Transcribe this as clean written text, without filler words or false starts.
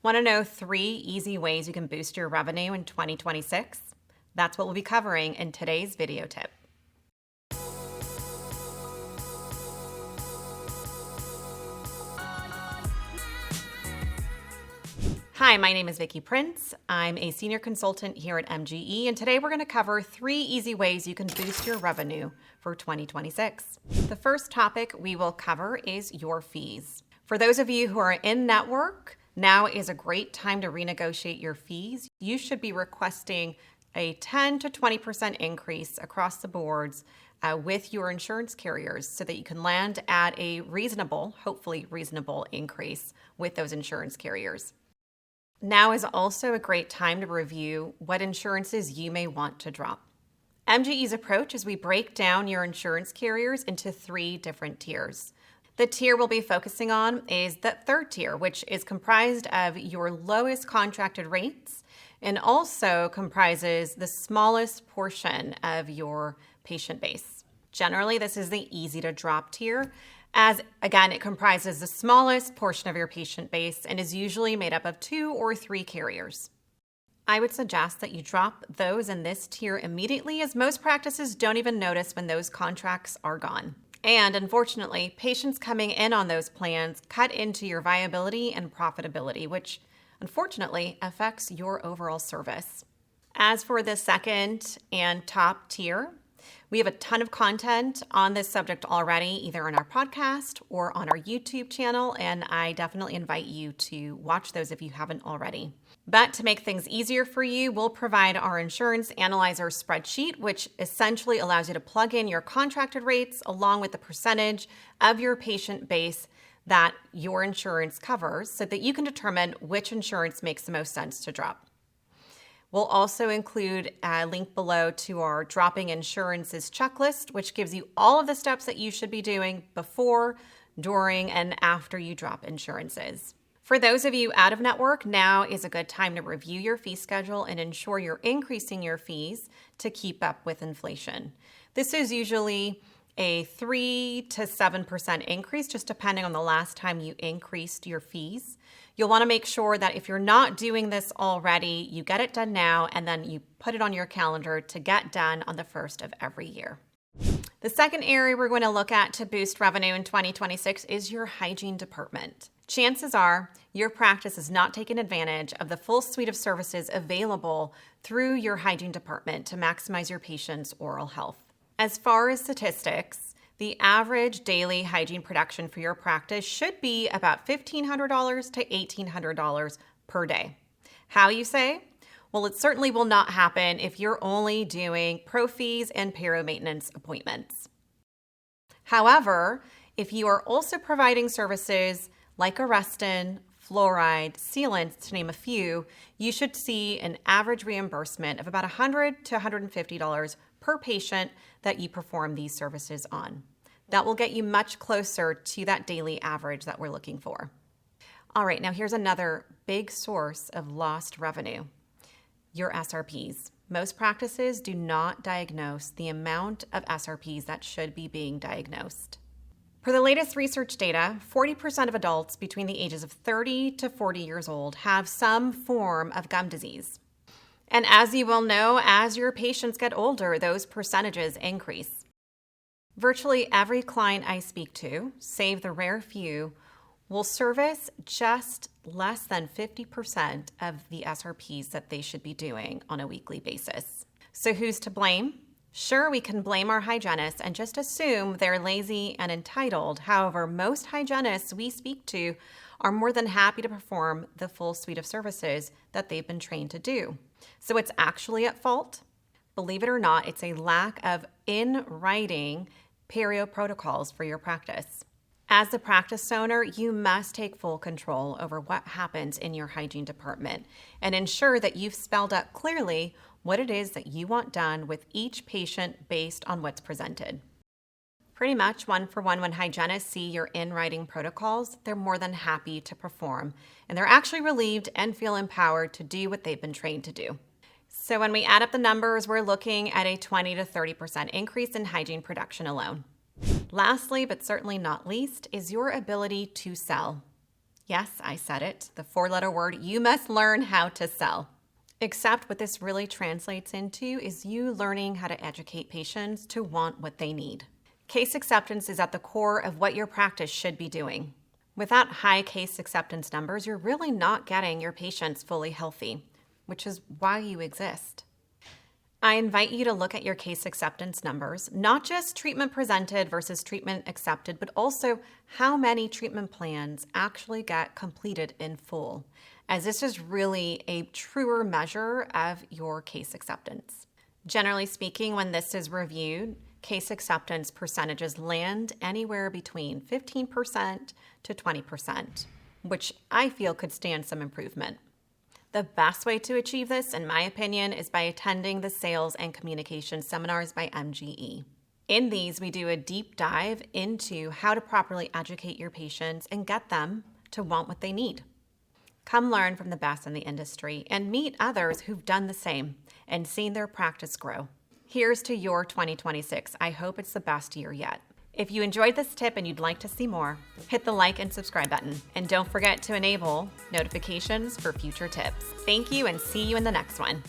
Want to know 3 easy ways you can boost your revenue in 2026? That's what we'll be covering in today's video tip. Hi, my name is Vicki Prince. I'm a senior consultant here at MGE, and today we're going to cover 3 easy ways you can boost your revenue for 2026. The first topic we will cover is your fees. For those of you who are in network, now is a great time to renegotiate your fees. You should be requesting a 10 to 20% increase across the boards with your insurance carriers so that you can land at a reasonable, hopefully reasonable increase with those insurance carriers. Now is also a great time to review what insurances you may want to drop. MGE's approach is we break down your insurance carriers into 3 different tiers. The tier we'll be focusing on is the 3rd tier, which is comprised of your lowest contracted rates and also comprises the smallest portion of your patient base. Generally, this is the easy to drop tier, as again, it comprises the smallest portion of your patient base and is usually made up of 2 or 3 carriers. I would suggest that you drop those in this tier immediately, as most practices don't even notice when those contracts are gone. And unfortunately, patients coming in on those plans cut into your viability and profitability, which unfortunately affects your overall service. As for the 2nd and top tier, we have a ton of content on this subject already, either on our podcast or on our YouTube channel, and I definitely invite you to watch those if you haven't already. But to make things easier for you, we'll provide our insurance analyzer spreadsheet, which essentially allows you to plug in your contracted rates along with the percentage of your patient base that your insurance covers so that you can determine which insurance makes the most sense to drop. We'll also include a link below to our dropping insurances checklist, which gives you all of the steps that you should be doing before, during, and after you drop insurances. For those of you out of network, now is a good time to review your fee schedule and ensure you're increasing your fees to keep up with inflation. This is usually a 3 to 7% increase, just depending on the last time you increased your fees. You'll want to make sure that if you're not doing this already, you get it done now and then you put it on your calendar to get done on the 1st of every year. The second area we're going to look at to boost revenue in 2026 is your hygiene department. Chances are your practice is not taking advantage of the full suite of services available through your hygiene department to maximize your patients' oral health. As far as statistics, the average daily hygiene production for your practice should be about $1,500 to $1,800 per day. How, you say? Well, it certainly will not happen if you're only doing pro fees and payroll maintenance appointments. However, if you are also providing services like Arrestin, fluoride, sealants, to name a few, you should see an average reimbursement of about $100 to $150 per patient that you perform these services on. That will get you much closer to that daily average that we're looking for. All right, now here's another big source of lost revenue, your SRPs. Most practices do not diagnose the amount of SRPs that should be being diagnosed. For the latest research data, 40% of adults between the ages of 30 to 40 years old have some form of gum disease. And as you well know, as your patients get older, those percentages increase. Virtually every client I speak to, save the rare few, will service just less than 50% of the SRPs that they should be doing on a weekly basis. So who's to blame? Sure, we can blame our hygienists and just assume they're lazy and entitled. However, most hygienists we speak to are more than happy to perform the full suite of services that they've been trained to do. So it's actually at fault. Believe it or not, it's a lack of in-writing perio protocols for your practice. As the practice owner, you must take full control over what happens in your hygiene department and ensure that you've spelled out clearly what it is that you want done with each patient based on what's presented. Pretty much one for one, when hygienists see your in-writing protocols, they're more than happy to perform, and they're actually relieved and feel empowered to do what they've been trained to do. So when we add up the numbers, we're looking at a 20 to 30% increase in hygiene production alone. Lastly, but certainly not least, is your ability to sell. Yes, I said it. The four-letter word, you must learn how to sell. Except what this really translates into is you learning how to educate patients to want what they need. Case acceptance is at the core of what your practice should be doing. Without high case acceptance numbers, you're really not getting your patients fully healthy, which is why you exist. I invite you to look at your case acceptance numbers, not just treatment presented versus treatment accepted, but also how many treatment plans actually get completed in full, as this is really a truer measure of your case acceptance. Generally speaking, when this is reviewed, case acceptance percentages land anywhere between 15% to 20%, which I feel could stand some improvement. The best way to achieve this, in my opinion, is by attending the sales and communication seminars by MGE. In these, we do a deep dive into how to properly educate your patients and get them to want what they need. Come learn from the best in the industry and meet others who've done the same and seen their practice grow. Here's to your 2026. I hope it's the best year yet. If you enjoyed this tip and you'd like to see more, hit the like and subscribe button. And don't forget to enable notifications for future tips. Thank you and see you in the next one.